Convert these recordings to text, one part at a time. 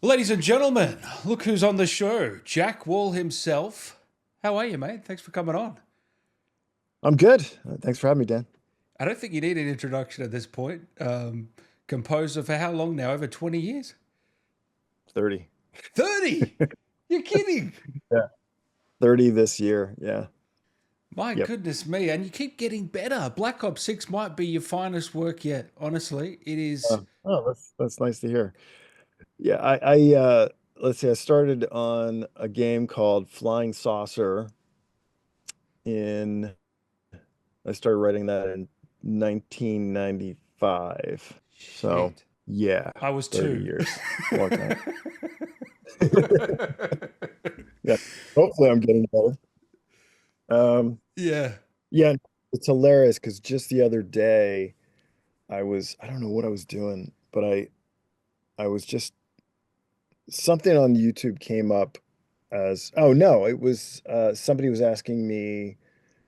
Ladies and gentlemen, look who's on the show. Jack Wall himself. How are you, mate? Thanks for coming on. I'm good. Thanks for having me, Dan. I don't think you need an introduction at this point. Composer for how long now? Over 20 years? 30. 30! You're kidding. Yeah. 30 this year. Yeah. My Yep. goodness me. And you keep getting better. Black Ops 6 might be your finest work yet. Honestly, it is. That's nice to hear. Yeah, I let's see, I started on a game called Flying Saucer in I started writing that in 1995. So Shit. yeah, I was 30 two. years. Long time. Yeah. Hopefully I'm getting better. Um, Yeah. yeah, it's hilarious because just the other day I don't know what I was doing, but I was just something on YouTube came up as, oh no, it was somebody was asking me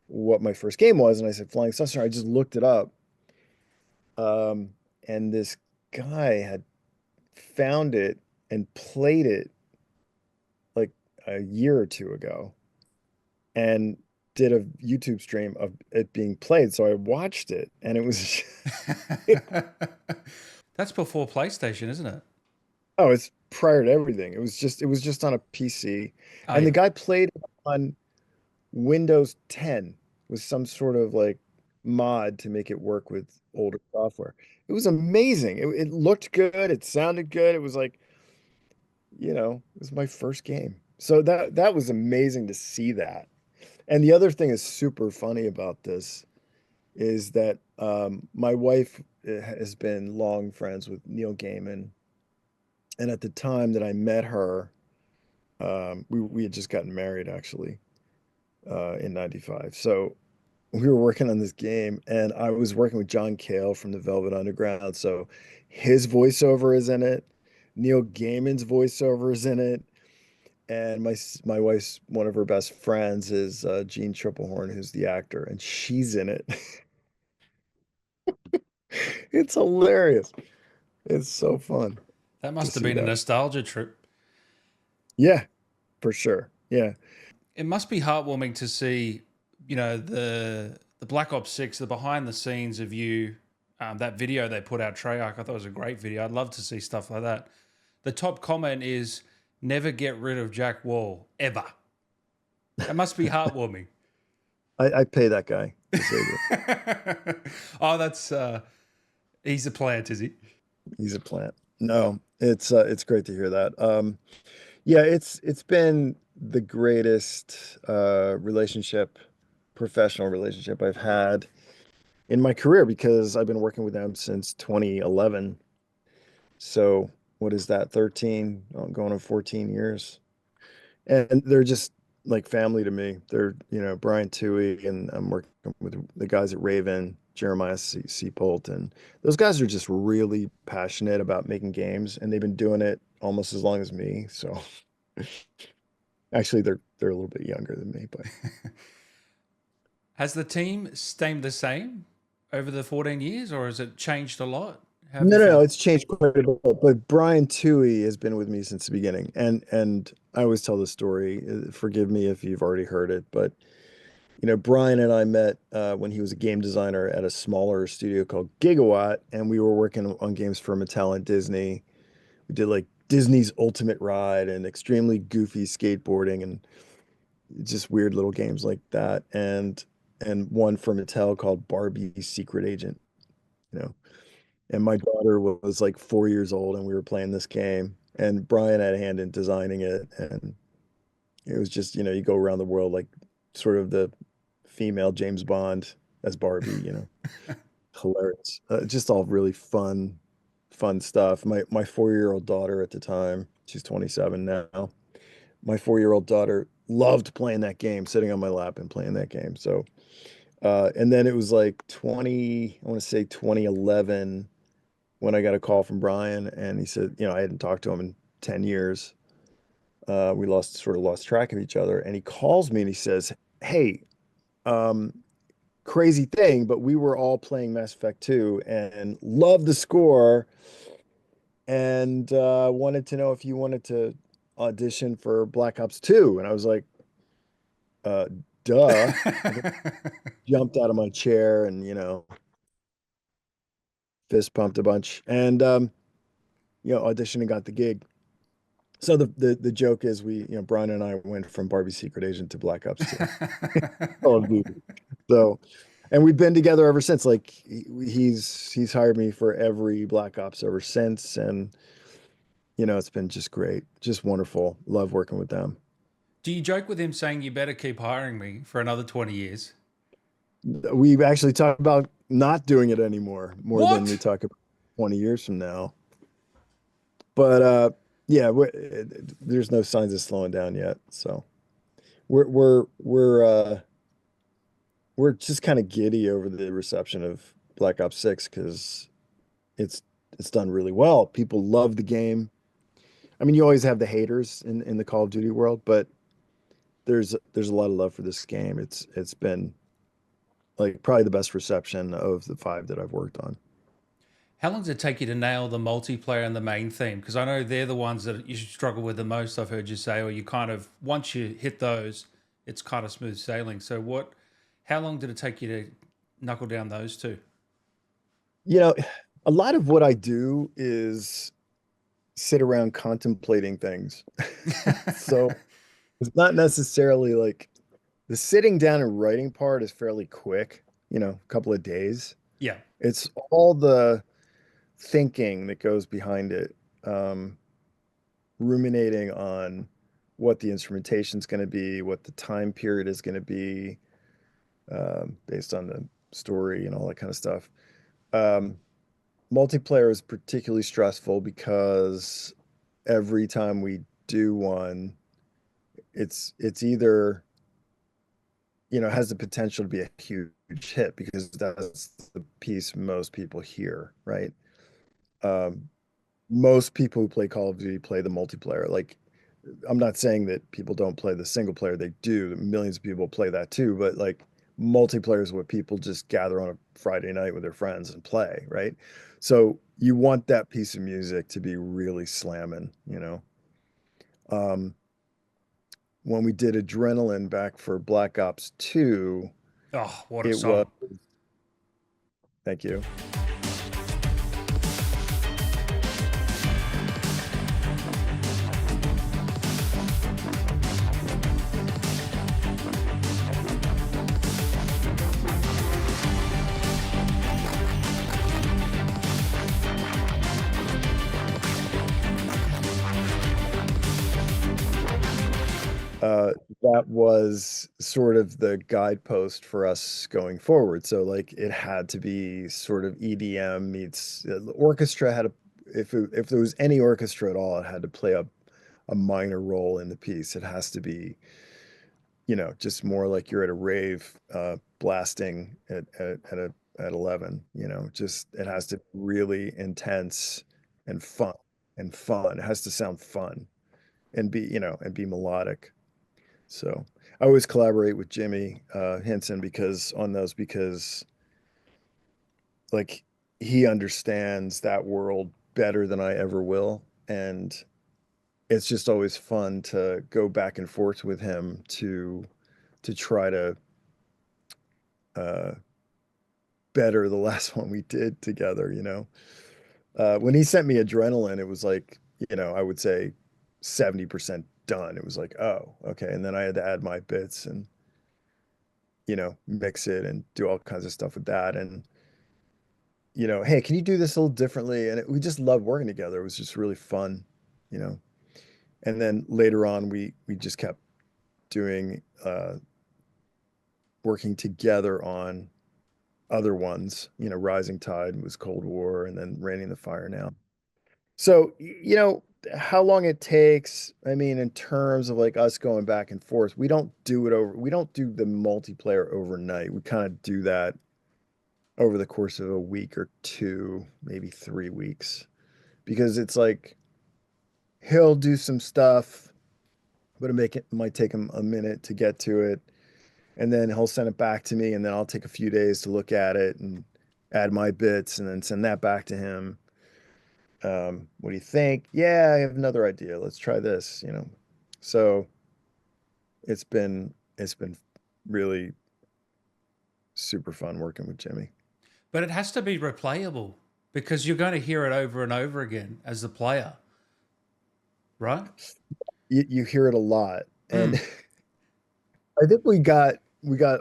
what my first game was, and I said Flying Saucer. I just looked it up, um, and this guy had found it and played it like a year or two ago, and did a YouTube stream of it being played. So I watched it, and it was That's before PlayStation, isn't it? oh, it's prior to everything. It was just on a PC, Oh, and the yeah. guy played it on Windows 10 with some sort of like mod to make it work with older software. It was amazing. It looked good. It sounded good. It was like, it was my first game. So that was amazing to see that. And the other thing is super funny about this is that my wife has been long friends with Neil Gaiman. And at the time that I met her, we had just gotten married actually in 95. So we were working on this game and I was working with John Cale from the Velvet Underground. So his voiceover is in it. Neil Gaiman's voiceover is in it. And my wife's one of her best friends is Jean Triplehorn, who's the actor, and she's in it. It's hilarious. It's so fun That to must have see been a that. nostalgia trip. Yeah, for sure. Yeah. It must be heartwarming to see, the Black Ops 6, the behind the scenes of you, that video they put out, Treyarch. I thought it was a great video. I'd love to see stuff like that. The top comment is never get rid of Jack Wall ever. That must be heartwarming. I pay that guy to say that. Oh, he's a plant, is he? He's a plant. No, it's great to hear that. Yeah, it's been the greatest professional relationship I've had in my career because I've been working with them since 2011. So what is that, 13, going on 14 years. And they're just like family to me. They're, Brian Toohey, and I'm working with the guys at Raven, Jeremiah Seapolt, and those guys are just really passionate about making games, and they've been doing it almost as long as me. So actually, they're a little bit younger than me, but Has the team stayed the same over the 14 years or has it changed a lot? How have you no, no, no, found? it's changed quite a bit. But Brian Toohey has been with me since the beginning, and I always tell the story. Forgive me if you've already heard it, but Brian and I met when he was a game designer at a smaller studio called Gigawatt, and we were working on games for Mattel and Disney. We did like Disney's Ultimate Ride and extremely goofy skateboarding and just weird little games like that. And one for Mattel called Barbie's Secret Agent, you know. And my daughter was like 4 years old, and we were playing this game, and Brian had a hand in designing it, and it was just, you go around the world like sort of the female James Bond as Barbie, hilarious. Just all really fun stuff. My 4-year-old daughter at the time, she's 27 now. My 4-year-old daughter loved playing that game, sitting on my lap and playing that game. So, and then it was like I want to say 2011 when I got a call from Brian, and he said, I hadn't talked to him in 10 years. We sort of lost track of each other, and he calls me and he says, "Hey, um, crazy thing, but we were all playing Mass Effect 2 and loved the score. and wanted to know if you wanted to audition for Black Ops 2. And I was like, uh, duh. I think jumped out of my chair and, fist pumped a bunch and, auditioned and got the gig. So the joke is Brian and I went from Barbie Secret Agent to Black Ops 2. Call of Duty. So, and we've been together ever since. Like he's hired me for every Black Ops ever since, and it's been just great, just wonderful. Love working with them. Do you joke with him saying you better keep hiring me for another 20 years? We've actually talked about not doing it anymore, more than we What? talk about 20 years from now. But yeah, there's no signs of slowing down yet. So we're we're we're uh, we're just kind of giddy over the reception of Black Ops 6 because it's it's done really well. People love the game. I mean, you always have the haters in the Call of Duty world, but there's a lot of love for this game. It's been like probably the best reception of the five that I've worked on. How long does it take you to nail the multiplayer and the main theme? Because I know they're the ones that you struggle with the most, I've heard you say, or you kind of, once you hit those, it's kind of smooth sailing. So how long did it take you to knuckle down those two? You know, a lot of what I do is sit around contemplating things. So it's not necessarily like the sitting down and writing part is fairly quick, a couple of days. Yeah. It's all the thinking that goes behind it, um, ruminating on what the instrumentation is going to be, what the time period is going to be, based on the story and all that kind of stuff. Um, Multiplayer is particularly stressful because every time we do one, it's either, has the potential to be a huge hit because that's the piece most people hear, right? Um, Most people who play Call of Duty play the multiplayer. Like, I'm not saying that people don't play the single player, they do. Millions of people play that too, but like multiplayer is what people just gather on a Friday night with their friends and play, right? So you want that piece of music to be really slamming. Um, when we did Adrenaline back for Black Ops 2, Oh, what a it was, song. thank you. uh, that was sort of the guidepost for us going forward. So like it had to be sort of EDM meets the orchestra had a if there was any orchestra at all, it had to play a minor role in the piece. It has to be, just more like you're at a rave blasting at 11, just it has to be really intense and fun and fun. It has to sound fun and be melodic. So I always collaborate with Jimmy Henson because on those because like he understands that world better than I ever will, and it's just always fun to go back and forth with him to try to uh, better the last one we did together. When he sent me Adrenaline, it was like I would say 70% done. It was like, oh, okay, and then I had to add my bits and mix it and do all kinds of stuff with that. And, hey, can you do this a little differently? And we just loved working together. It was just really fun, you know. And then later on, we just kept doing working together on other ones. Rising Tide was Cold War, and then Raining the Fire now. So, how long it takes, I mean, in terms of like us going back and forth, we don't do the multiplayer overnight. We kind of do that over the course of a week or two, maybe 3 weeks, because it's like he'll do some stuff, but it might take him a minute to get to it, and then he'll send it back to me, and then I'll take a few days to look at it and add my bits, and then send that back to him. What do you think? Yeah, I have another idea. Let's try this, you know. So it's been really super fun working with Jimmy. But it has to be replayable because you're going to hear it over and over again as the player, right? You hear it a lot. And Mm. I think we got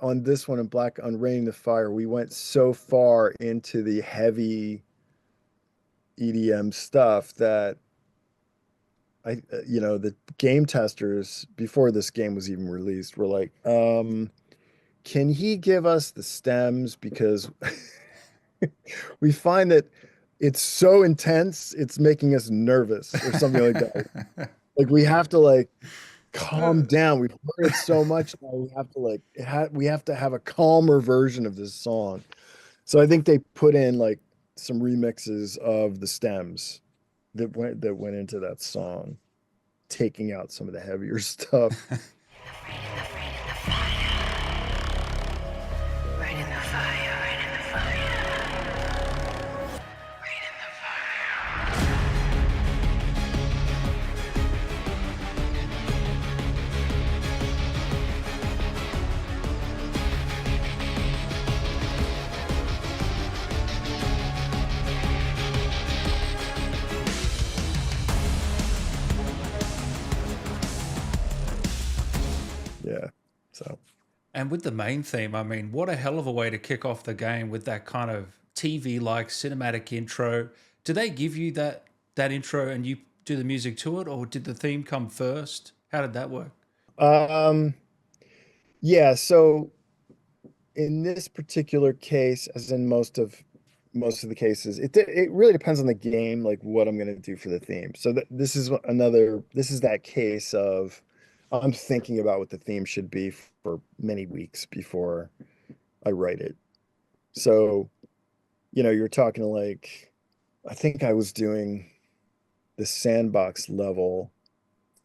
on this one in Black on Raining the Fire, we went so far into the heavy EDM stuff that the game testers before this game was even released were like, can he give us the stems? Because we find that it's so intense, it's making us nervous or something like that. Like we have to like calm down. We've heard it so much now. We have to like we have to have a calmer version of this song. So I think they put in like some remixes of the stems that went into that song, taking out some of the heavier stuff. Right in the fire, right in the fire, right in the fire. Yeah. So And with the main theme, I mean, what a hell of a way to kick off the game with that kind of TV like cinematic intro. Do they give you that intro and you do the music to it, or did the theme come first? How did that work? um yeah, so in this particular case, as in most of the cases, it really depends on the game, like what I'm going to do for the theme. So this is that case of I'm thinking about what the theme should be for many weeks before I write it. So, you're talking like I think I was doing the sandbox level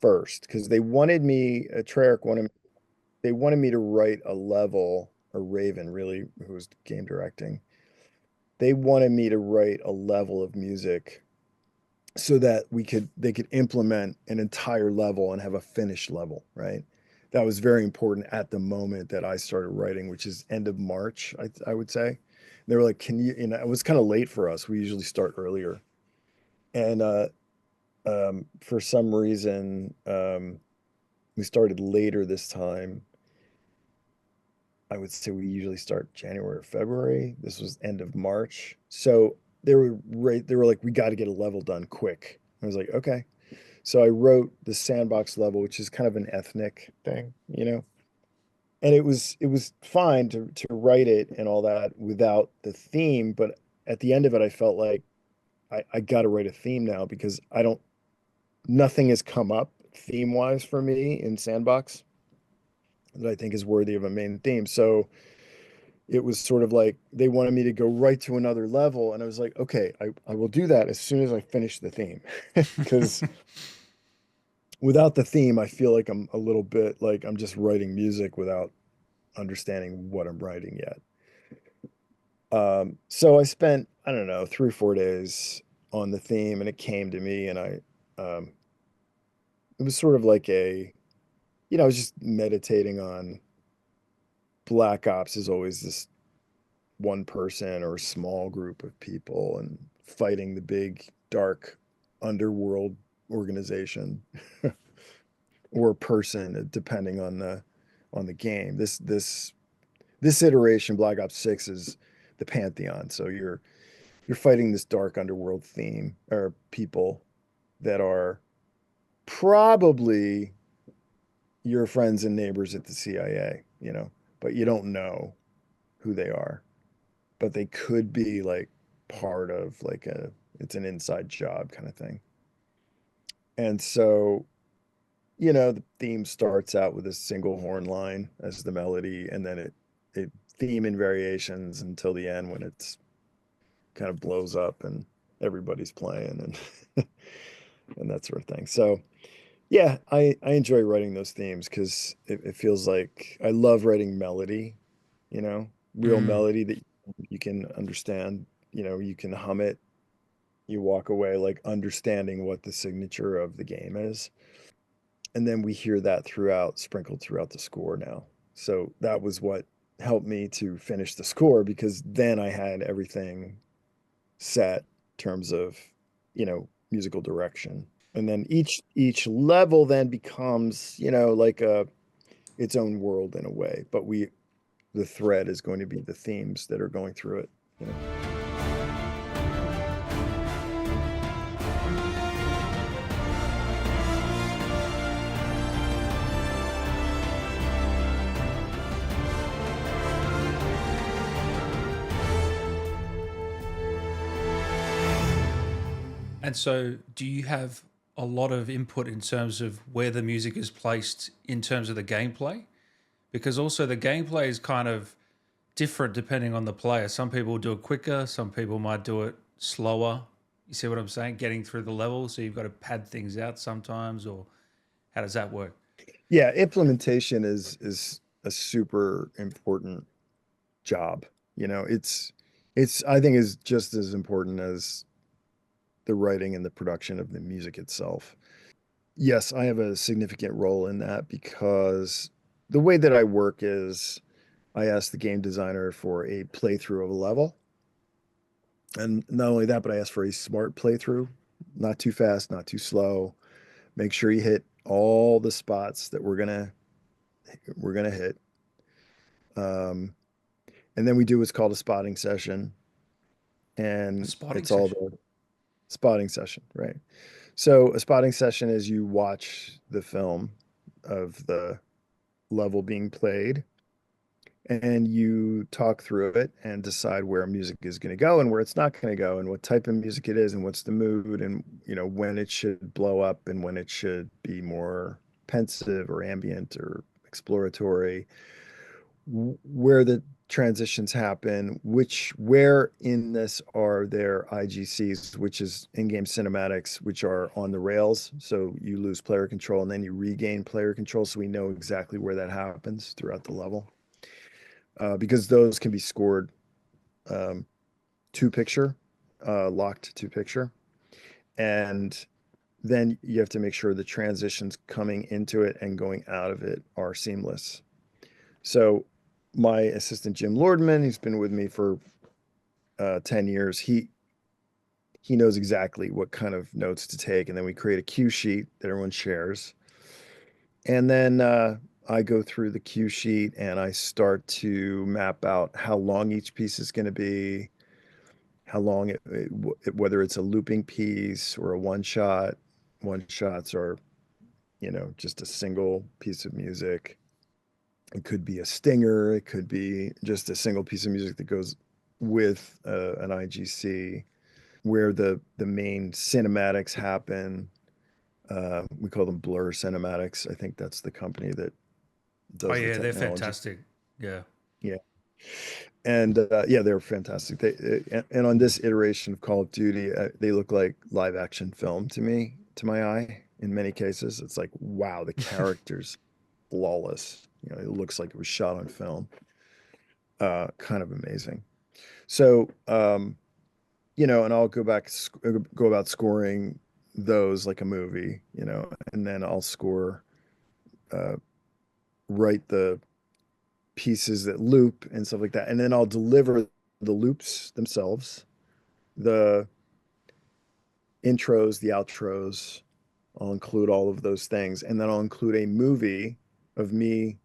first because Treyarch wanted me to write a level, or Raven really, who was game directing. They wanted me to write a level of music so that they could implement an entire level and have a finished level, right? That was very important at the moment that I started writing, which is end of March, I would say. They were like, "Can you?" It was kind of late for us. We usually start earlier, and for some reason, we started later this time. I would say we usually start January or February. This was end of March. So they were like, we got to get a level done quick. I was like, okay. So I wrote the sandbox level, which is kind of an ethnic thing. And it was fine to write it and all that without the theme, but at the end of it, I felt like I got to write a theme now because nothing has come up theme wise for me in Sandbox that I think is worthy of a main theme. So it was sort of like they wanted me to go right to another level. And I was like, okay, I will do that as soon as I finish the theme. Because without the theme, I feel like I'm a little bit like I'm just writing music without understanding what I'm writing yet. So I spent, I don't know, 3 or 4 days on the theme and it came to me and it was sort of like I was just meditating on Black Ops is always this one person or small group of people and fighting the big dark underworld organization or person depending on the game. This iteration Black Ops 6 is the Pantheon. So you're fighting this dark underworld theme or people that are probably your friends and neighbors at the CIA, but you don't know who they are. But they could be like part of like it's an inside job kind of thing. And so, the theme starts out with a single horn line as the melody, and then it theme in variations until the end when it's kind of blows up and everybody's playing and and that sort of thing. So yeah, I enjoy writing those themes because it feels like I love writing melody, you know, real Mm. melody that you can understand, you can hum it You walk away like understanding what the signature of the game is. And then we hear that sprinkled throughout the score now. So that was what helped me to finish the score, because then I had everything set in terms of, musical direction. And then each level then becomes, like its own world in a way. But the thread is going to be the themes that are going through it. You know? And so, do you have a lot of input in terms of where the music is placed in terms of the gameplay? Because also the gameplay is kind of different depending on the player. Some people do it quicker, some people might do it slower. You see what I'm saying? Getting through the level, so you've got to pad things out sometimes, or how does that work? Yeah, implementation is a super important job. It's I think is just as important as the writing and the production of the music itself. Yes, I have a significant role in that, because the way that I work is I ask the game designer for a playthrough of a level. And not only that, but I ask for a smart playthrough, not too fast, not too slow. Make sure you hit all the spots that we're gonna hit. Um, and then we do what's called a spotting session, A and spotting it's all session. the spotting session, right? So a spotting session is you watch the film of the level being played, and you talk through it and decide where music is going to go and where it's not going to go, and what type of music it is and what's the mood, and when it should blow up and when it should be more pensive or ambient or exploratory, where the transitions happen, where in this are there IGCs, which is in-game cinematics, which are on the rails. So you lose player control and then you regain player control. So we know exactly where that happens throughout the level. Because those can be scored to picture, locked to picture. And then you have to make sure the transitions coming into it and going out of it are seamless. So my assistant Jim Lordman, he's been with me for 10 years. He knows exactly what kind of notes to take, and then we create a cue sheet that everyone shares. And then I go through the cue sheet and I start to map out how long each piece is going to be, how long whether it's a looping piece or a one shot. One shots are, just a single piece of music. It could be a stinger. It could be just a single piece of music that goes with an IGC, where the main cinematics happen. We call them Blur Cinematics. I think that's the company that Oh does the yeah, they're technology. fantastic. Yeah. Yeah, and yeah, they're fantastic. And on this iteration of Call of Duty, they look like live action film to me, to my eye. In many cases, it's like, wow, the characters flawless. It looks like it was shot on film. Kind of amazing. So, and I'll go about scoring those like a movie, and then I'll uh, write the pieces that loop and stuff like that. And then I'll deliver the loops themselves, the intros, the outros. I'll include all of those things. And then I'll include a movie of me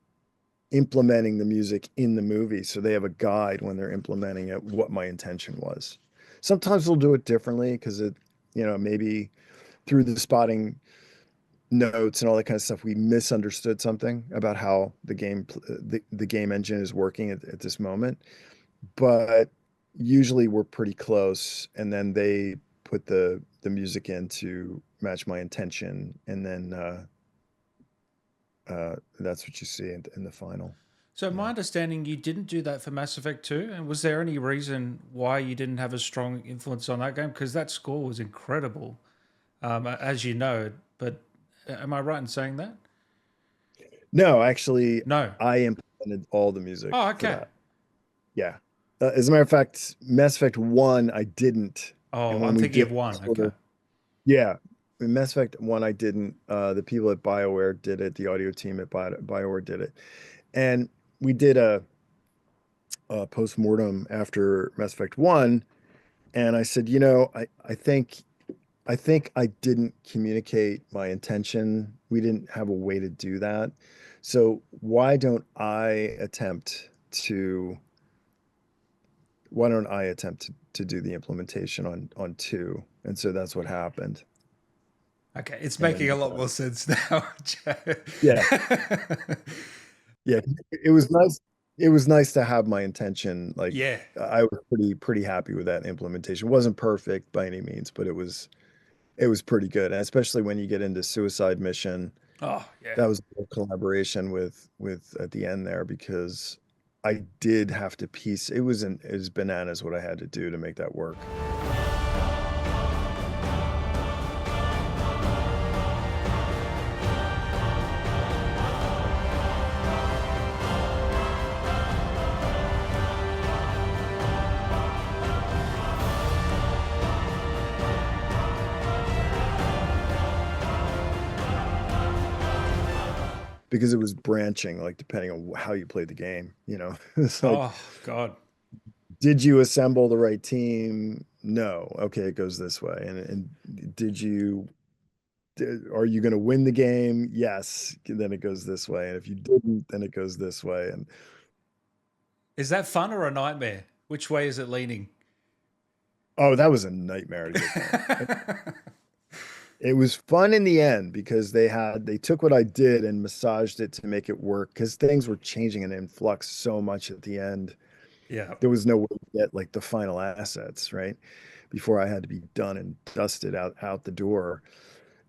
implementing the music in the movie, so they have a guide when they're implementing it, what my intention was. Sometimes we'll do it differently because maybe through the spotting notes and all that kind of stuff, we misunderstood something about how the game engine is working at this moment. But usually we're pretty close, and then they put the music in to match my intention, and then that's what you see in the final. So Yeah. my understanding, you didn't do that for Mass Effect 2, and was there any reason why you didn't have a strong influence on that game? Because that score was incredible, as you know. But am I right in saying that? No, actually, No. I implemented all the music Oh, for okay. that. Yeah. As a matter of fact, Mass Effect 1, I didn't Oh, And I'm when we thinking did of one. sort Okay. of, yeah, in Mass Effect 1, I didn't. The people at BioWare did it. The audio team at BioWare did it. And we did a post-mortem after Mass Effect 1. And I said, I think I didn't communicate my intention. We didn't have a way to do that. So to why don't I attempt to do the implementation on two? And so that's what happened. Okay, it's making And a lot more sense now. yeah, yeah, it was nice. It was nice to have my intention. Like Yeah. I was pretty happy with that implementation. It wasn't perfect by any means, but it was pretty good. And especially when you get into Suicide Mission, Oh, yeah. that was a collaboration with at the end there because I did have to piece. It was bananas what I had to do to make that work. Because it was branching, like depending on how you played the game, It's like, Oh, God. did you assemble the right team? No. Okay, it goes this way. And are you going to win the game? Yes. Then it goes this way. And if you didn't, then it goes this way. And Is that fun or a nightmare? Which way is it leaning? oh, that was a nightmare to get done. It was fun in the end because they took what I did and massaged it to make it work because things were changing and in flux so much at the end. Yeah. There was no way to get like the final assets, right? Before I had to be done and dusted out the door.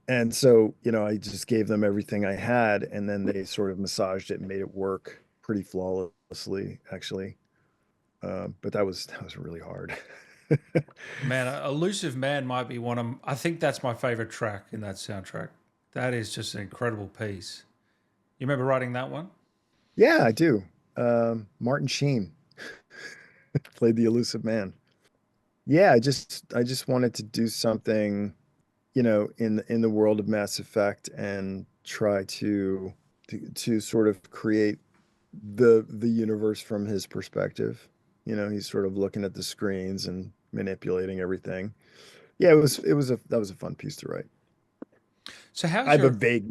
And so, I just gave them everything I had, and then they sort of massaged it and made it work pretty flawlessly, actually. But that was really hard. Man, Elusive Man might be one of, I think that's my favorite track in that soundtrack. That is just an incredible piece. You remember writing that one? Yeah, I do. Martin Sheen played the elusive man. Yeah, I just wanted to do something, in the world of Mass Effect and try to sort of create the universe from his perspective. He's sort of looking at the screens and manipulating everything. Yeah, that was a fun piece to write. So I how's have a your, vague,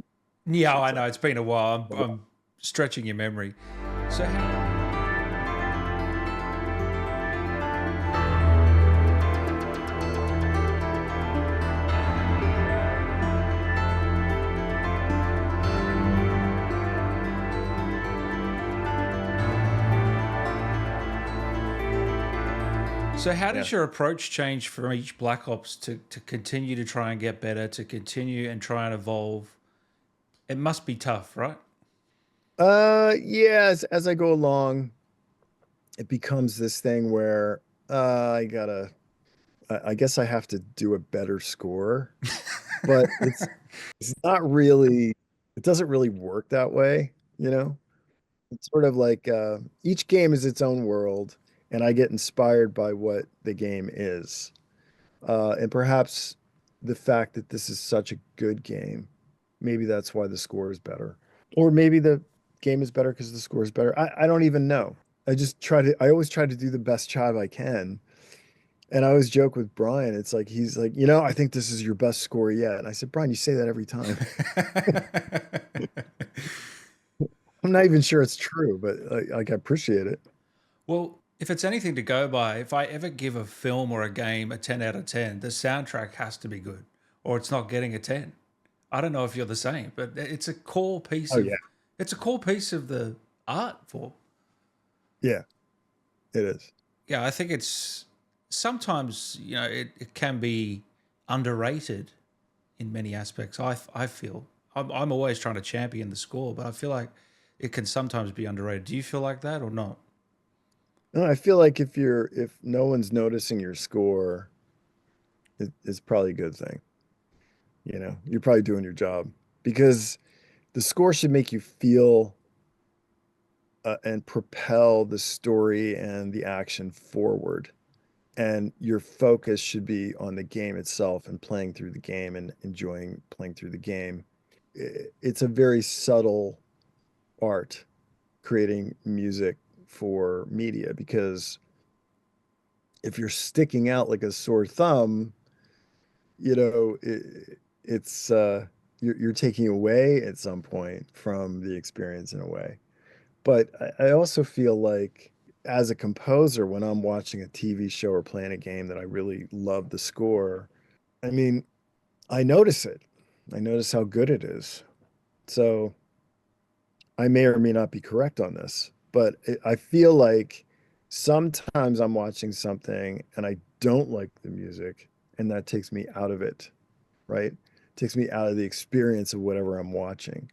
I yeah, should I say. know it's been a while. I'm stretching your memory. So how Yeah. does your approach change from each Black Ops to continue to try and get better, to continue and try and evolve? It must be tough, right? Yeah, as I go along, it becomes this thing where I guess I have to do a better score, but it's not really, it doesn't really work that way, you know? It's sort of like each game is its own world, and I get inspired by what the game is. And perhaps the fact that this is such a good game, maybe that's why the score is better. Or maybe the game is better because the score is better. I don't even know. I always try to do the best job I can. And I always joke with Brian. It's like, he's like, I think this is your best score yet. And I said, Brian, you say that every time. I'm not even sure it's true, but like I appreciate it. Well, if it's anything to go by, if I ever give a film or a game a 10 out of 10, the soundtrack has to be good or it's not getting a 10. I don't know if you're the same, but Oh yeah. it's a core piece of the art for. Yeah, it is. Yeah, I think it's sometimes, it can be underrated in many aspects. I feel I'm always trying to champion the score, but I feel like it can sometimes be underrated. Do you feel like that or not? No, I feel like if no one's noticing your score, it's probably a good thing. You're probably doing your job because the score should make you feel and propel the story and the action forward. and your focus should be on the game itself and playing through the game and enjoying playing through the game. It's a very subtle art creating music for media, because if you're sticking out like a sore thumb, it's you're taking away at some point from the experience in a way. But I also feel like as a composer, when I'm watching a TV show or playing a game that I really love the score, I mean, I notice it. I notice how good it is. So I may or may not be correct on this, but I feel like sometimes I'm watching something and I don't like the music, and that takes me out of it, right? Takes me out of the experience of whatever I'm watching.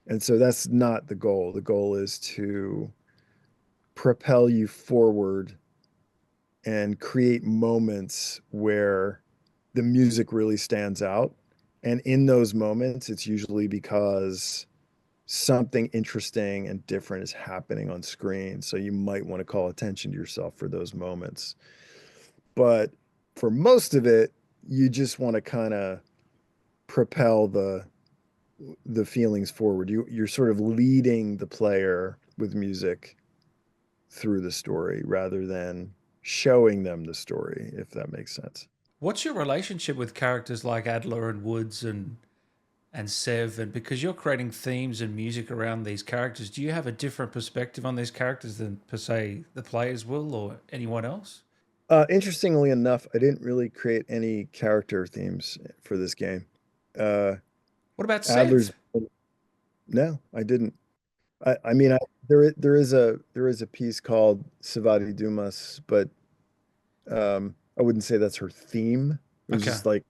And so that's not the goal. The goal is to propel you forward and create moments where the music really stands out. And in those moments, it's usually because something interesting and different is happening on screen. So you might want to call attention to yourself for those moments. But for most of it, you just want to kind of propel the feelings forward. You're sort of leading the player with music through the story rather than showing them the story, if that makes sense. What's your relationship with characters like Adler and Woods and Sev? And because you're creating themes and music around these characters, do you have a different perspective on these characters than per se the players will or anyone else? Interestingly enough, I didn't really create any character themes for this game. Uh, What about Adler's, Sev? no, I didn't. I mean, there is a piece called Savadi Dumas, but I wouldn't say that's her theme. It was Okay, just like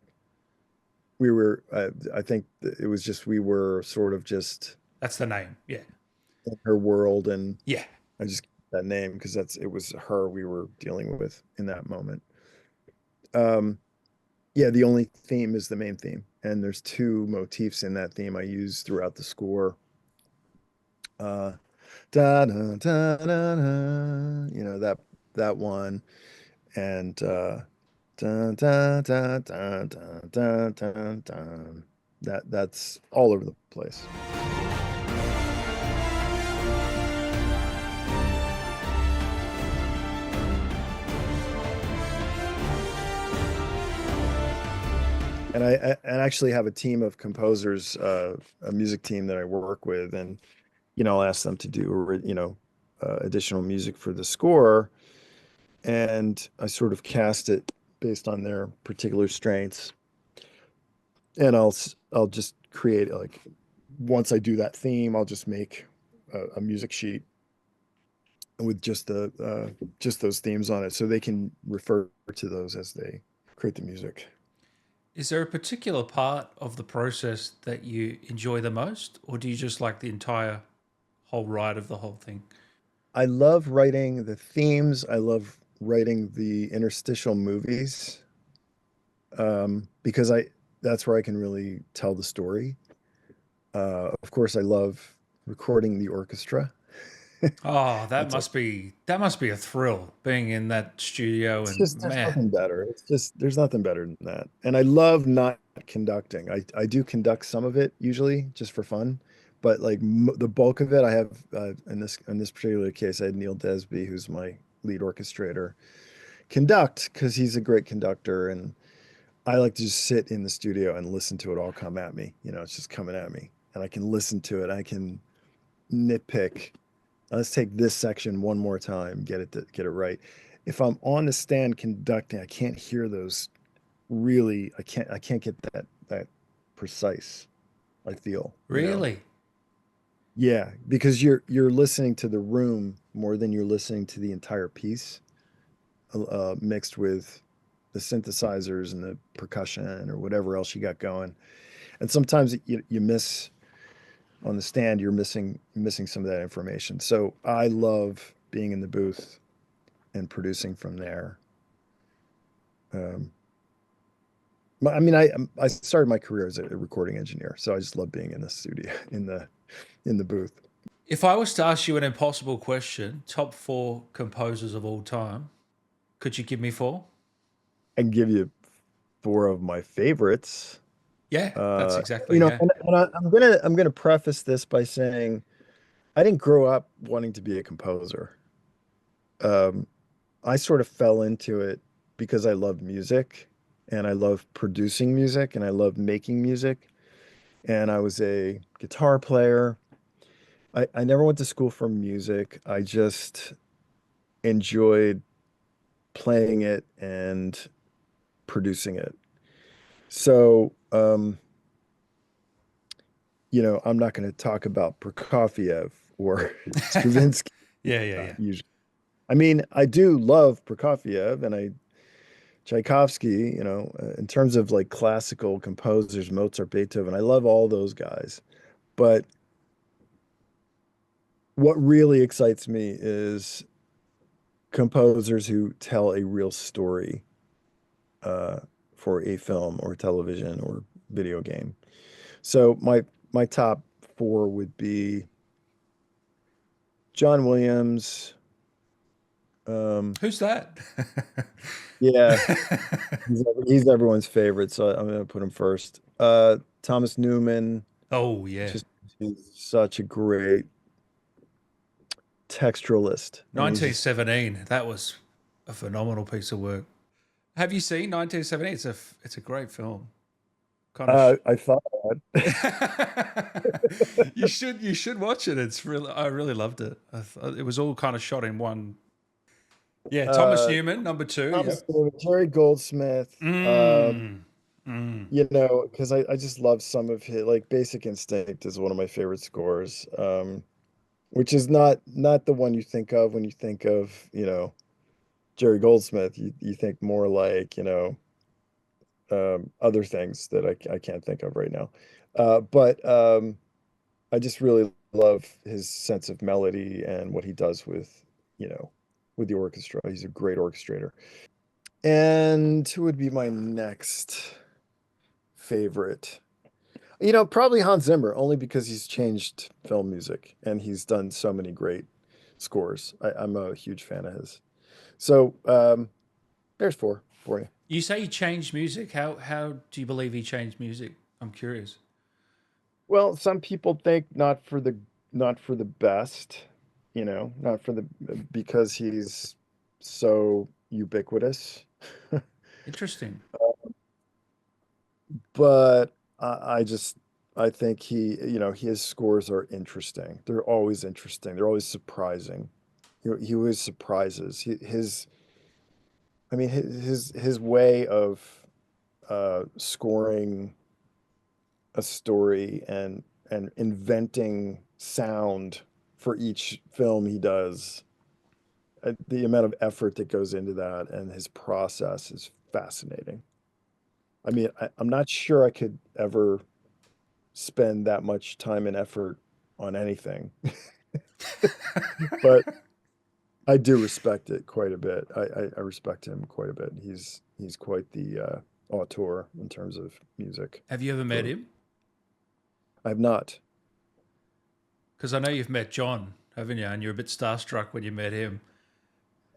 I think it was just we were sort of just that's the name. Yeah, in her world, and yeah. I just that name because it was her we were dealing with in that moment. Um, yeah, the only theme is the main theme, and there's two motifs in that theme I use throughout the score. Uh, da da da da da, that one, and dun, dun, dun, dun, dun, dun, dun, dun. That's all over the place. And actually have a team of composers, a music team that I work with, and I'll ask them to do additional music for the score, and I sort of cast it based on their particular strengths, and I'll just create, like, once I do that theme, I'll just make a music sheet with just those themes on it, so they can refer to those as they create the music. Is there a particular part of the process that you enjoy the most, or do you just like the entire whole ride of the whole thing? I love writing the themes. I love writing the interstitial movies, because I that's where I can really tell the story. Of course, I love recording the orchestra. Oh, That's a that must be a thrill being in that studio It's and just there's man. nothing better. It's just there's nothing better than that. And I love not conducting. I do conduct some of it usually just for fun, but like the bulk of it, I have in this particular case, I had Neil Desby, who's my lead orchestrator, conduct because he's a great conductor, and I like to just sit in the studio and listen to it all come at me. It's just coming at me, and I can listen to it. I can nitpick. Let's take this section one more time, get it right. If I'm on the stand conducting, I can't hear those really. I can't get that precise. I feel. Really? Yeah, because you're listening to the room more than you're listening to the entire piece, mixed with the synthesizers and the percussion or whatever else you got going. And sometimes you miss on the stand, you're missing some of that information. So I love being in the booth and producing from there. Um, I mean, I started my career as a recording engineer, so I just love being in the studio, in the booth. If I was to ask you an impossible question, top four composers of all time, Could you give me four? I can give you four of my favorites. Yeah, that's Uh, exactly, yeah. I'm gonna preface this by saying I didn't grow up wanting to be a composer. Um, I sort of fell into it because I love music and I love producing music and I love making music. And I was a guitar player. I never went to school for music. I just enjoyed playing it and producing it. So, I'm not going to talk about Prokofiev or Stravinsky Yeah, yeah, yeah. usually. I mean, I do love Prokofiev and I Tchaikovsky, in terms of like classical composers, Mozart, Beethoven, I love all those guys. But what really excites me is composers who tell a real story uh, for a film or television or video game. So my top four would be John Williams. Um, Who's that? yeah, he's everyone's favorite, so I'm gonna put him first. Thomas Newman, Oh, yeah. just he's such a great texturalist. I mean, he's just 1917. That was a phenomenal piece of work. Have you seen 1917? It's a great film. Kind of. I thought You should watch it. It's really I really loved it. It was all kind of shot in one. Yeah, Thomas uh Newman, number two. Thomas Yep. Newman, Jerry Goldsmith, Mm, mm. because I just love some of his like Basic Instinct is one of my favorite scores. Which is not the one you think of when you think of, Jerry Goldsmith. You think more like, other things that I can't think of right now. But I just really love his sense of melody and what he does you know, with the orchestra. He's a great orchestrator. And who would be my next favorite? Probably Hans Zimmer, only because he's changed film music and he's done so many great scores. I'm a huge fan of his. So there's four for you. You say he changed music. How do you believe he changed music? I'm curious. Well, some people think not for the best, not for the because he's so ubiquitous. Interesting. But I think his scores are interesting. They're always interesting. They're always surprising. He always surprises. I mean, his way of scoring a story and inventing sound for each film he does. The amount of effort that goes into that and his process is fascinating. I mean, I'm not sure I could ever spend that much time and effort on anything, but I do respect it quite a bit. I respect him quite a bit. He's quite the auteur in terms of music. Have you ever met For him? I've not. Because I know you've met John, haven't you? And you're a bit starstruck when you met him.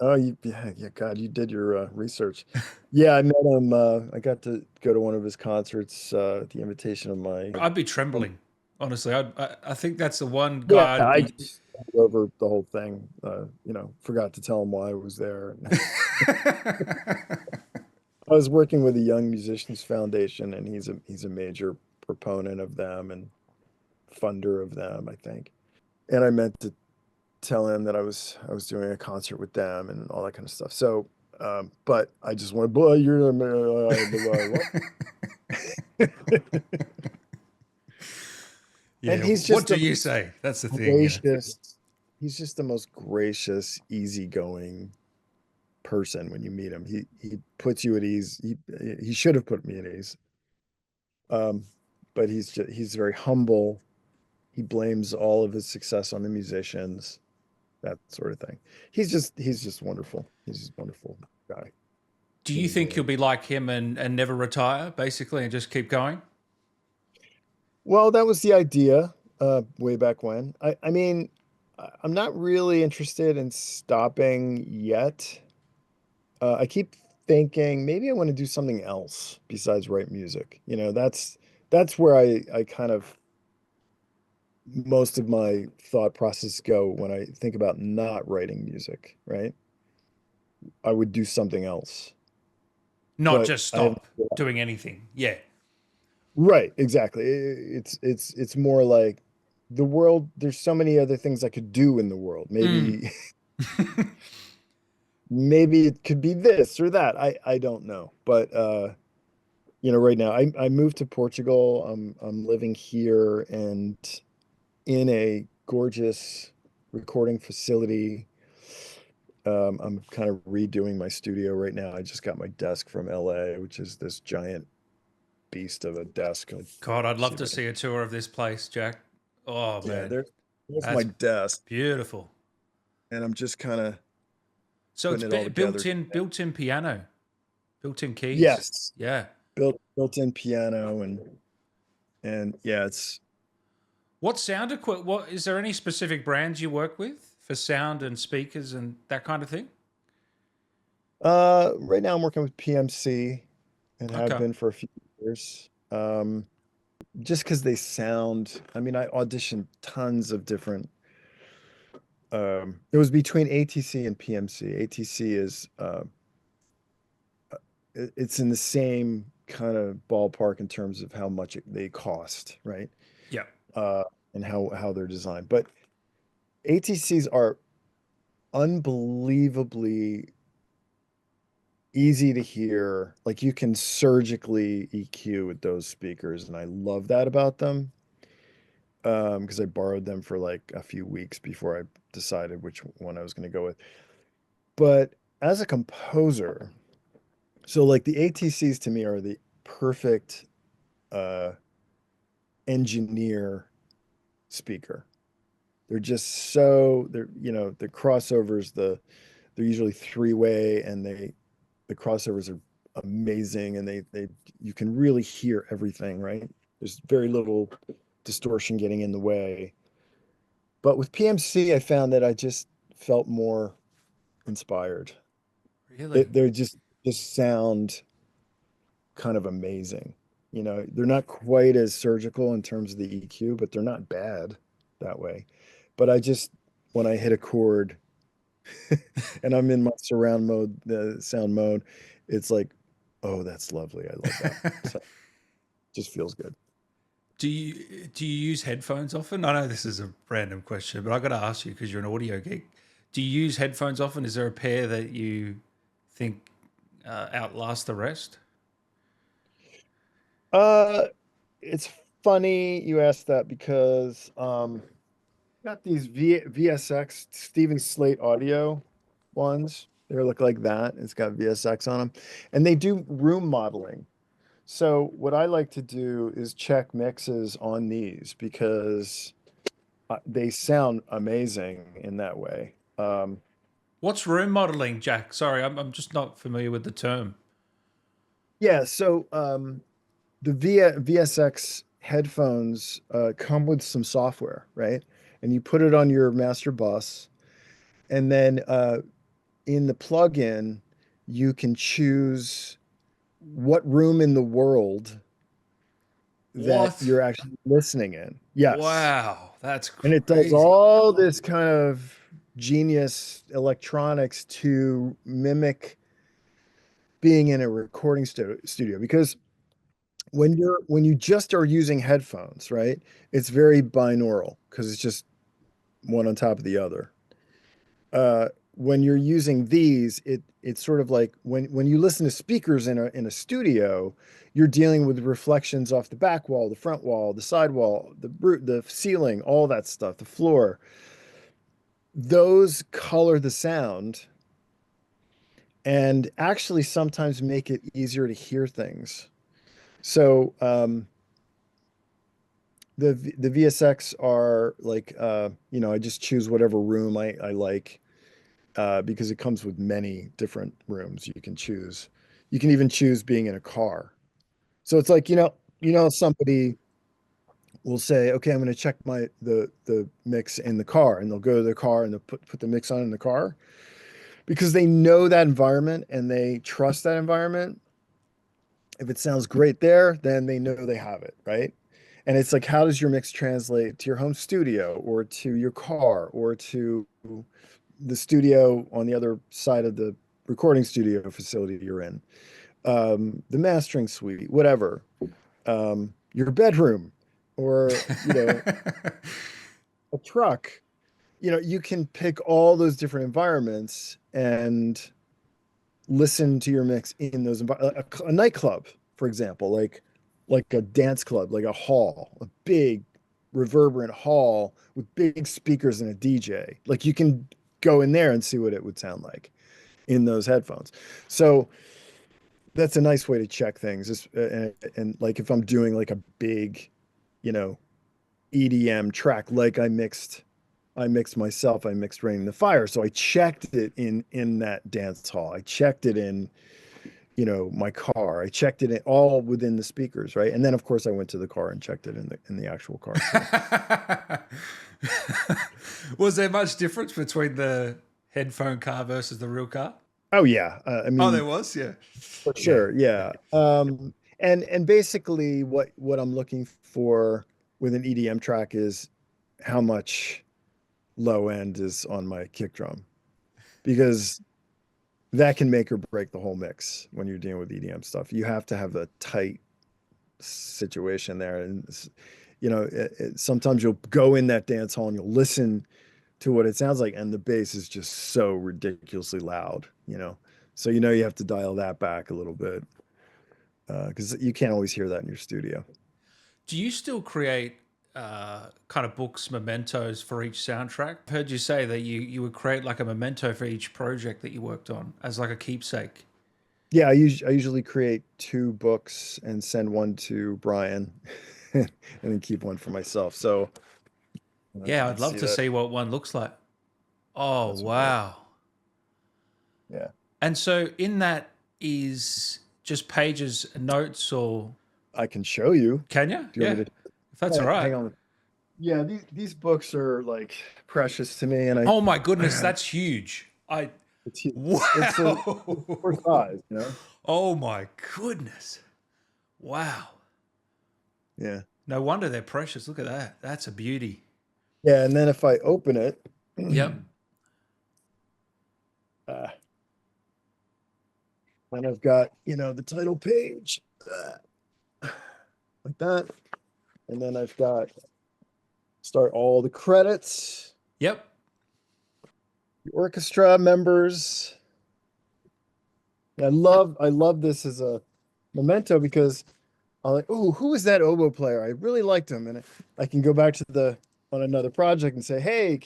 Oh, yeah, God, you did your research. Yeah, I met him. I got to go to one of his concerts at the invitation of my. I'd be trembling, honestly. I think that's the one Yeah, guy I'd I be. just over the whole thing. Forgot to tell him why I was there. I was working with the Young Musicians Foundation, and he's a major proponent of them and funder of them, I think. And I meant to tell him that I was doing a concert with them and all that kind of stuff. So, but I just want to blow your and Yeah. he's What just do the you most say? That's the thing. Yeah. gracious. He's just the most gracious, easygoing person when you meet him. He puts you at ease. He should have put me at ease. Um, but he's very humble. He blames all of his success on the musicians, that sort of thing. He's just wonderful. He's just a wonderful guy, Do you human think you'll being. be like him and never retire, basically, and just keep going? Well, that was the idea way back when. I mean, I'm not really interested in stopping yet. I keep thinking maybe I want to do something else besides write music. That's where I kind of most of my thought process go when I think about not writing music, right? I would do something else. Not But just I have stop doing anything. Yeah. right, exactly. It's more like the world, there's so many other things I could do in the world. Mm. Maybe maybe it could be this or that. I don't know. But right now I moved to Portugal. I'm living here and in a gorgeous recording facility. I'm kind of redoing my studio right now. I just got my desk from LA, which is this giant beast of a desk. God, I'd See love if to I can. see a tour of this place, Jack. Oh Yeah, man, there's my that's desk, beautiful. and I'm just kind of So it's putting it all together. built-in piano, built-in keys. Yes, Yeah. built-in piano and yeah, it's What sound equipment? What is there any specific brands you work with for sound and speakers and that kind of thing? right now I'm working with PMC and have Okay. been for a few years. Just because they sound, I mean, I auditioned tons of different. It was between ATC and PMC. ATC is it's in the same kind of ballpark in terms of how much they cost, right? Yeah. Uh, and how they're designed. But ATCs are unbelievably easy to hear. Like you can surgically EQ with those speakers, and I love that about them. Because I borrowed them for like a few weeks before I decided which one I was going to go with. But as a composer, so like the ATCs to me are the perfect uh engineer speaker. They're just so the crossovers, they're usually three-way and the crossovers are amazing and they you can really hear everything, right? There's very little distortion getting in the way. But with PMC, I found that I just felt more inspired. Really? They're just sound kind of amazing. They're not quite as surgical in terms of the EQ, but they're not bad that way. But when I hit a chord and I'm in my surround mode, the sound mode, it's like, oh, that's lovely. I love that. So it just feels good. Do you use headphones often? I know this is a random question, but I got to ask you because you're an audio geek. Do you use headphones often? Is there a pair that you think outlast the rest? Uh, it's funny you asked that because got these VSX Steven Slate audio ones. They look like that. It's got VSX on them, and they do room modeling. So what I like to do is check mixes on these because they sound amazing in that way. What's room modeling, Jack? Sorry, I'm just not familiar with the term. Yeah, so the VSX headphones come with some software, right? And you put it on your master bus, and then in the plugin, you can choose what room in the world that What? you're actually listening in. Yes. Wow, that's And it does crazy. all this kind of genius electronics to mimic being in a recording studio because when you just are using headphones, right? It's very binaural because it's just one on top of the other. When you're using these, it's sort of like when you listen to speakers in a studio, you're dealing with reflections off the back wall, the front wall, the side wall, the ceiling, all that stuff, the floor. Those color the sound and actually sometimes make it easier to hear things. So the VSX are like I just choose whatever room I like because it comes with many different rooms you can choose. You can even choose being in a car. So it's like, somebody will say, okay, I'm going to check the mix in the car, and they'll go to their car and they'll put the mix on in the car. because they know that environment and they trust that environment. If it sounds great there, then they know they have it, right? And it's like, how does your mix translate to your home studio or to your car or to the studio on the other side of the recording studio facility you're in, the mastering suite, whatever, your bedroom, or, a truck. You can pick all those different environments and listen to your mix in those a nightclub, for example, like a dance club, like a hall, a big reverberant hall with big speakers and a DJ. Like you can go in there and see what it would sound like in those headphones. So that's a nice way to check things. And like if I'm doing like a big, you know, EDM track, like I mixed myself. I mixed Rain in the Fire. So I checked it in that dance hall. I checked it in, my car. I checked it in all within the speakers, right? And then of course I went to the car and checked it in the actual car. So. Was there much difference between the headphone car versus the real car? Oh yeah. I mean, Oh, there was, yeah. for sure. Yeah. And basically what I'm looking for with an EDM track is how much low end is on my kick drum, because that can make or break the whole mix when you're dealing with EDM stuff. You have to have a tight situation there. And, sometimes you'll go in that dance hall and you'll listen to what it sounds like, and the bass is just so ridiculously loud, So, you have to dial that back a little bit, because you can't always hear that in your studio. Do you still create kind of books, mementos for each soundtrack? I've heard you say that you would create like a memento for each project that you worked on as like a keepsake. Yeah, I usually create 2 books and send one to Brian, and then keep one for myself. So Yeah, you I'd can love see to that. see what one looks like. Oh, Those are great. wow. Yeah. And so in that is just pages, notes, or I can show you. can you? Do you want Yeah, me to? if that's all right. Hang on. Yeah, these books are like precious to me, and Oh my goodness, that's huge. it's huge. It's a Wow. for size, Oh my goodness. Wow. Yeah. No wonder they're precious. Look at that. That's a beauty. Yeah, and then if I open it, Yep. uh, then I've got, the title page, like that. And then I've got start all the credits, Yep. the orchestra members. I love this as a memento, because I'm like, oh, who is that oboe player? I really liked him. And I can go back to on another project and say, hey,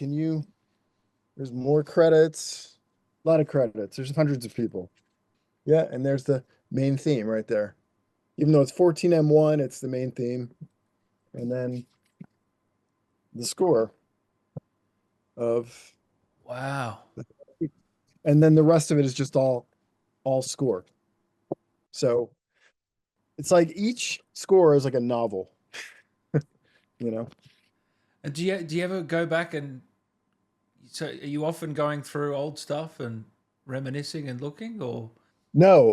there's more credits, a lot of credits. There's hundreds of people. Yeah. And there's the main theme right there. Even though it's 14M1, it's the main theme. And then the score of, Wow. and then the rest of it is just all score. So it's like each score is like a novel, you know? And do you ever go back and so are you often going through old stuff and reminiscing and looking, or No,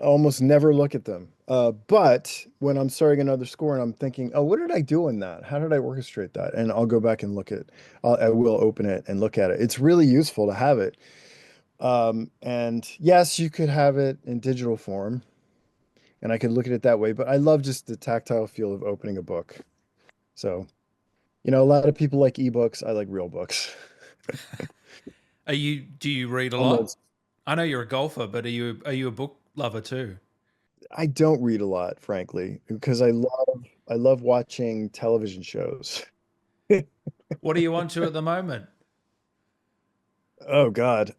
almost never look at them. But when I'm starting another score and I'm thinking, oh, what did I do in that? How did I orchestrate that? And I'll go back and look at, I will open it and look at it. It's really useful to have it. And yes, you could have it in digital form, and I could look at it that way, but I love just the tactile feel of opening a book. So, a lot of people like ebooks. I like real books. do you read a lot? Almost. I know you're a golfer, but are you a book lover too? I don't read a lot, frankly, because I love watching television shows. What are you on to at the moment? Oh God.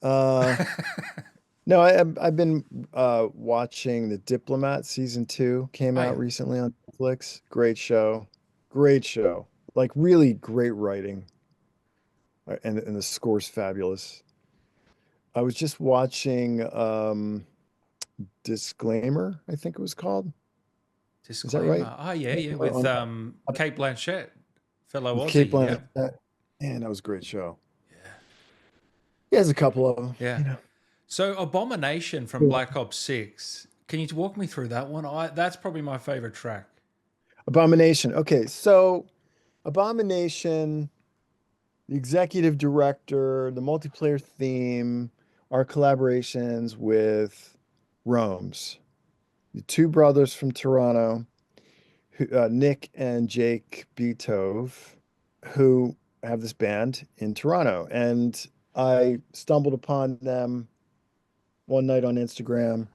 No, I've been watching The Diplomat. Season 2 came Oh out yeah. recently on Netflix. Great show. Great show. Like really great writing. And the score's fabulous. I was just watching Disclaimer, I think it was called. Is that right? Disclaimer. Oh yeah, yeah, with On Kate Blanchett, fellow with Kate Aussie. Blanchett. Yep. Man, that was a great show. He has a couple of them, Yeah. So Abomination from Black Ops 6. Can you walk me through that one? That's probably my favorite track. Abomination. Okay, so Abomination, the executive director, the multiplayer theme, our collaborations with Rome's, the two brothers from Toronto, Nick and Jake Beetove, who have this band in Toronto. And I stumbled upon them one night on Instagram.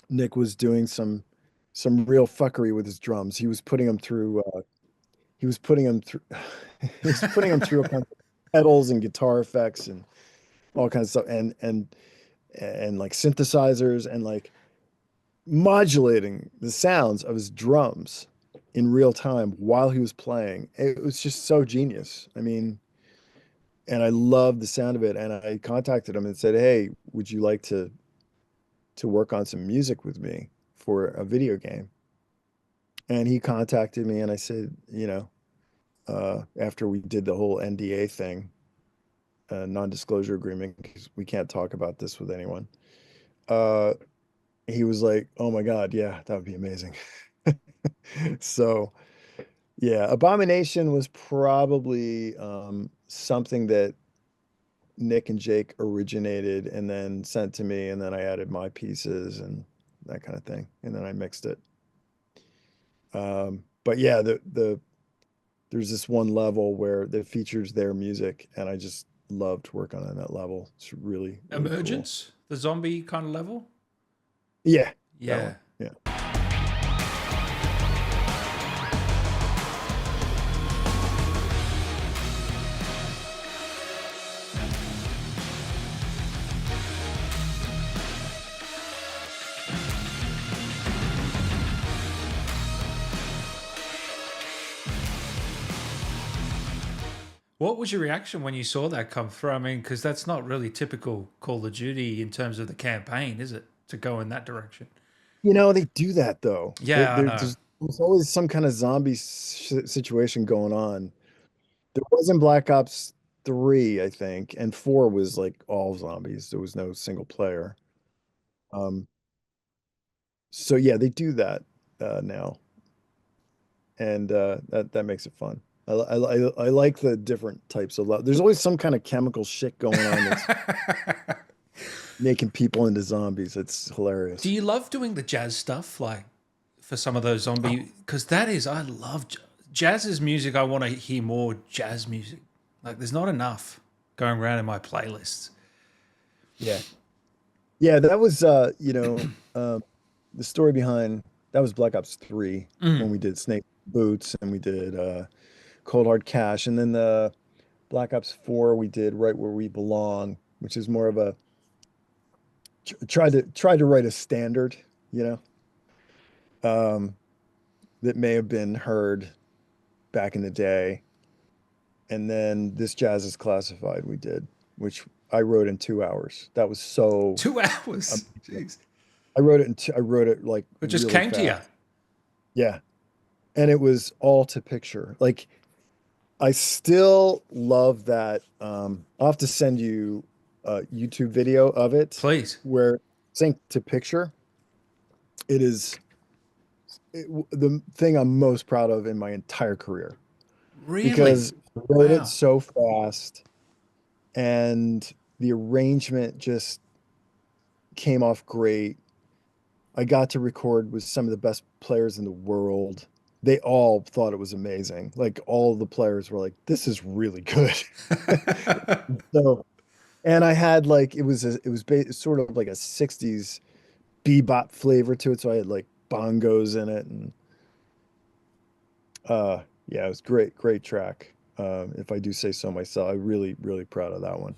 Nick was doing some real fuckery with his drums. He was putting them through he was putting them through he was putting them through a bunch of pedals and guitar effects and all kinds of stuff and like synthesizers and like modulating the sounds of his drums in real time while he was playing. It was just so genius. I mean, and I loved the sound of it. And I contacted him and said, "Hey, would you like to work on some music with me for a video game?" And he contacted me, and I said, after we did the whole NDA thing, non-disclosure agreement, because we can't talk about this with anyone. He was like, "Oh my God, yeah, that would be amazing." So yeah, Abomination was probably something that Nick and Jake originated and then sent to me, and then I added my pieces and that kind of thing, and then I mixed it. But yeah, there's this one level where that features their music, and I just love to work on that level. It's really, really cool. Emergence, the zombie kind of level. Yeah, that Yeah. one. Yeah. What was your reaction when you saw that come through? I mean, because that's not really typical Call of Duty in terms of the campaign, is it? To go in that direction. They do that though. Yeah, I know. There's always some kind of zombie situation going on. There was in Black Ops 3, I think, and 4 was like all zombies. There was no single player. Um, so yeah, they do that now, and that makes it fun. I like the different types of love. There's always some kind of chemical shit going on that's making people into zombies. It's hilarious. Do you love doing the jazz stuff, like for some of those zombie? Because I love jazz's music. I want to hear more jazz music. Like, there's not enough going around in my playlists. Yeah. Yeah, that was the story behind that was Black Ops 3 when we did Snake Boots and we did Cold Hard Cash, and then the Black Ops 4 we did Right Where We Belong, which is more of a try to write a standard, that may have been heard back in the day. And then This Jazz Is Classified we did, which I wrote in 2 hours. That was so 2 hours. Jeez. I wrote it like It just really came to you. fast. Yeah. And it was all to picture. Like I still love that. I'll have to send you a YouTube video of it Please. where sync to picture. It is the thing I'm most proud of in my entire career. Really? Because I wrote Wow. it so fast and the arrangement just came off great. I got to record with some of the best players in the world. They all thought it was amazing. Like all the players were like, "This is really good." So, and I had like it was sort of like a '60s bebop flavor to it. So I had like bongos in it, and yeah, it was great track. If I do say so myself, I'm really, really proud of that one.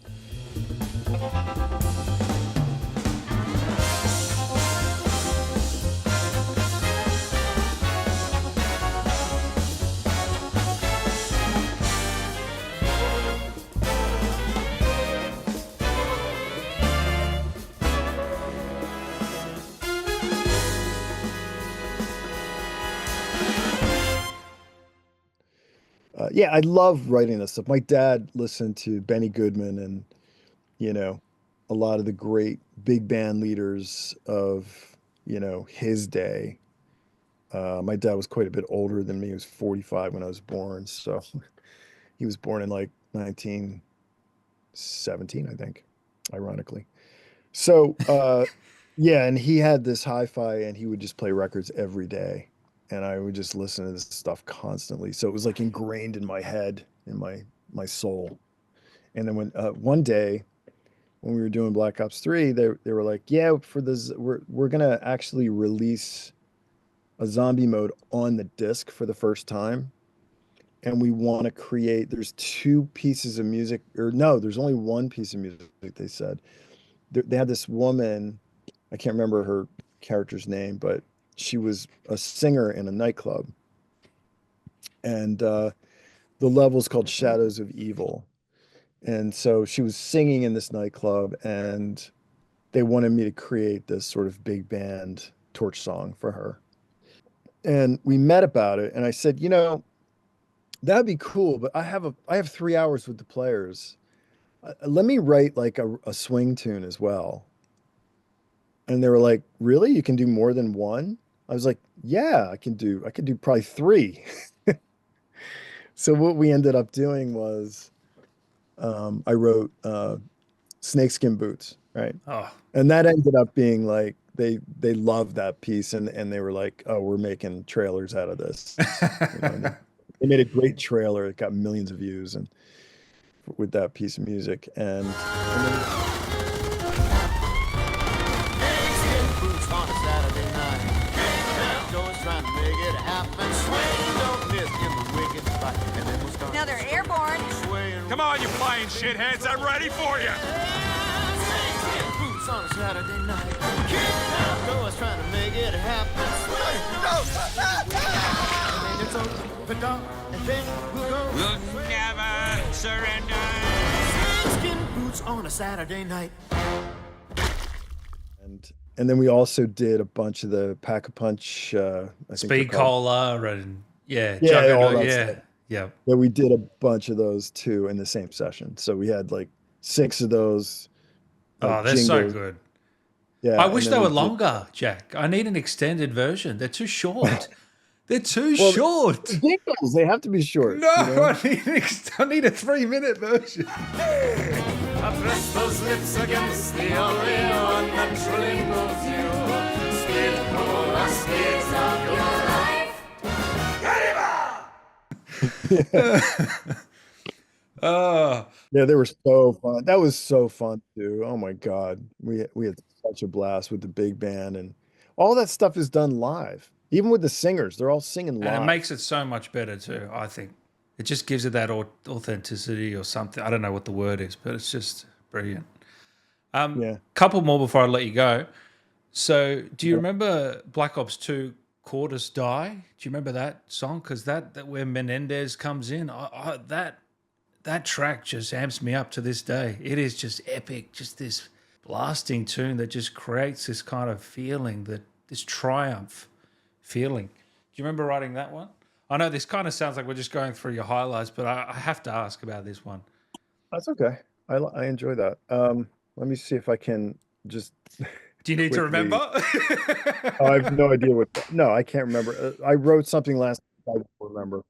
Yeah, I love writing this stuff. My dad listened to Benny Goodman and, you know, a lot of the great big band leaders of, his day. My dad was quite a bit older than me. He was 45 when I was born. So he was born in like 1917, I think, ironically. So, yeah, and he had this hi-fi and he would just play records every day. And I would just listen to this stuff constantly. So it was like ingrained in my head, in my soul. And then when one day when we were doing Black Ops 3, they were like, "Yeah, for this we're gonna actually release a zombie mode on the disc for the first time, and we want to create. There's two pieces of music, or no, there's only one piece of music." They said they had this woman, I can't remember her character's name, but she was a singer in a nightclub, and the level's called Shadows of Evil. And so she was singing in this nightclub, and they wanted me to create this sort of big band torch song for her. And we met about it, and I said, that'd be cool, but I have 3 hours with the players. Let me write like a swing tune as well. And they were like, "Really? You can do more than one?" I was like, "Yeah, I could do probably three." So what we ended up doing was I wrote Snakeskin Boots, right? Oh, And that ended up being like they loved that piece, and they were like, "Oh, we're making trailers out of this." And they made a great trailer. It got millions of views and with that piece of music. And then Snakeskin boots on a Saturday night. Outdoors trying to make it happen. Swing, don't miss in the wicked fight. And then we'll start Now they're airborne. swaying. Come on, you flying shitheads, I'm ready for you! Snakeskin boots on a Saturday night. Outdoors trying to make it happen. Swing, and then it's open door, and then we'll go. We'll never surrender! Snakeskin boots on a Saturday night. and then we also did a bunch of the Pack-a-Punch. I think Speed they're called. Cola and yeah, Yeah, all Juggernaut, that yeah, stuff. yeah. Yeah, we did a bunch of those too in the same session. So we had like 6 of those. Oh, they're so jingles. good. Yeah, I and wish then they we were did- longer, Jack. I need an extended version. They're too short. They're too Well, short. Jingles, they have to be short. No, you know? I need a 3-minute version. I press those lips against the Oreo and then truly moves you. Speed cola speeds of your life. Oh, Yeah, they were so fun. That was so fun too. Oh my God. We had such a blast with the big band, and all that stuff is done live. Even with the singers, they're all singing and live. it makes it so much better too, I think. It just gives it that authenticity or something. I don't know what the word is, but it's just brilliant. Yeah. Couple more before I let you go. So, do you remember Black Ops 2 Cordis Die? Do you remember that song? Because that where Menendez comes in, that track just amps me up to this day. It is just epic, just this blasting tune that just creates this kind of feeling, this triumph feeling. Do you remember writing that one? I know this kind of sounds like we're just going through your highlights, but I have to ask about this one. That's okay. I enjoy that. Let me see if I can just Do you need to quickly- remember? I have no idea what. No, I can't remember. I wrote something last night. I don't remember.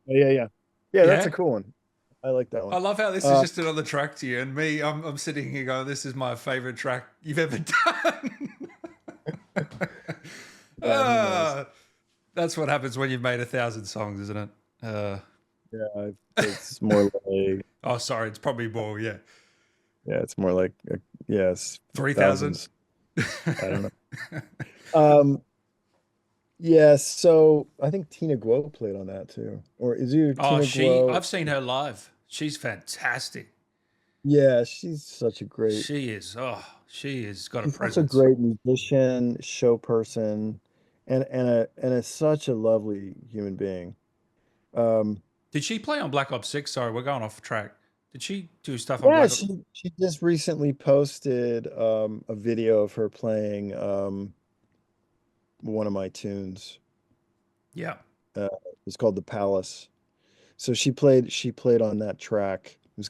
Yeah. That's Yeah? a cool one. I like that I one. love how this is just another track to you, and me, I'm sitting here going, "This is my favorite track you've ever done." That's what happens when you've made 1,000 songs, isn't it? Yeah, it's more like Oh, sorry, it's probably more. Yeah, it's more like yes, 3,000. thousands. I don't know. Yeah, so I think Tina Guo played on that too. Or is it Oh, Tina Guo? I've seen her live. She's fantastic. Yeah, she's such a great She has got a she's such a presence. great musician, show person, and such a lovely human being. Um, Did she play on Black Ops 6? Sorry, we're going off track. Did she do stuff on yeah, Black Ops? she just recently posted a video of her playing one of my tunes. Yeah. Uh, it's called The Palace. So she played on that track. It was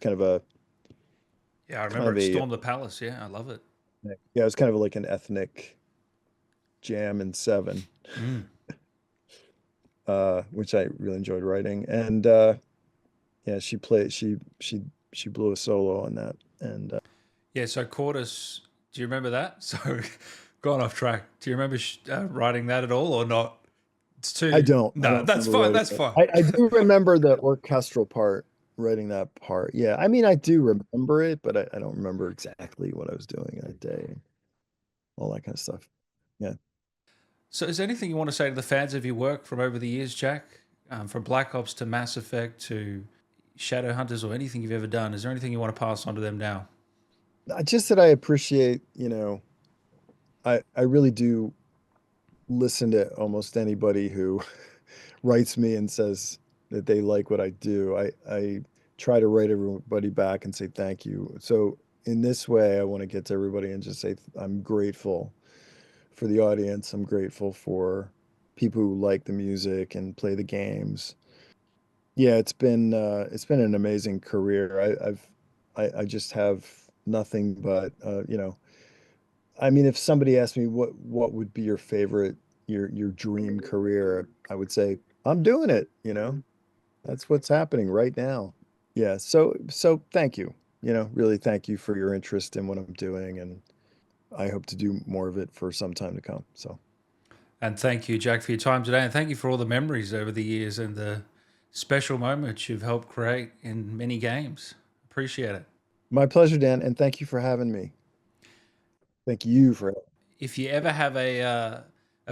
Yeah, I kind remember of it. a Storm the Palace. Yeah, I love it. yeah, it was kind of like an ethnic jam in seven, Mm. which I really enjoyed writing. And yeah, she blew a solo on that. And Yeah, so Cordis, do you remember that? So, gone off track. Do you remember writing that at all or not? It's I too. don't. I No, don't that's remember fine. writing That's it. fine. I do remember the orchestral part, writing that part. Yeah, I mean, I do remember it, but I don't remember exactly what I was doing that day, all that kind of stuff. Yeah. So, is there anything you want to say to the fans of your work from over the years, Jack? From Black Ops to Mass Effect to Shadowhunters or anything you've ever done? Is there anything you want to pass on to them now? Just that I appreciate, I really do listen to almost anybody who writes me and says that they like what I do. I try to write everybody back and say thank you. So in this way, I want to get to everybody and just say I'm grateful for the audience. I'm grateful for people who like the music and play the games. Yeah, it's been an amazing career. I just have nothing but I mean, if somebody asked me what would be your favorite, your dream career, I would say I'm doing it, That's what's happening right now. Yeah, so thank you. Really thank you for your interest in what I'm doing, and I hope to do more of it for some time to come. So And thank you, Jack, for your time today. And thank you for all the memories over the years and the special moments you've helped create in many games. Appreciate it. my pleasure, Dan, and thank you for having me. Thank you for If you ever have a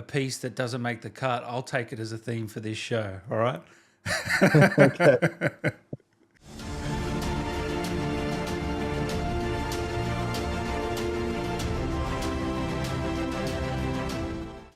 piece that doesn't make the cut, I'll take it as a theme for this show. All right. okay.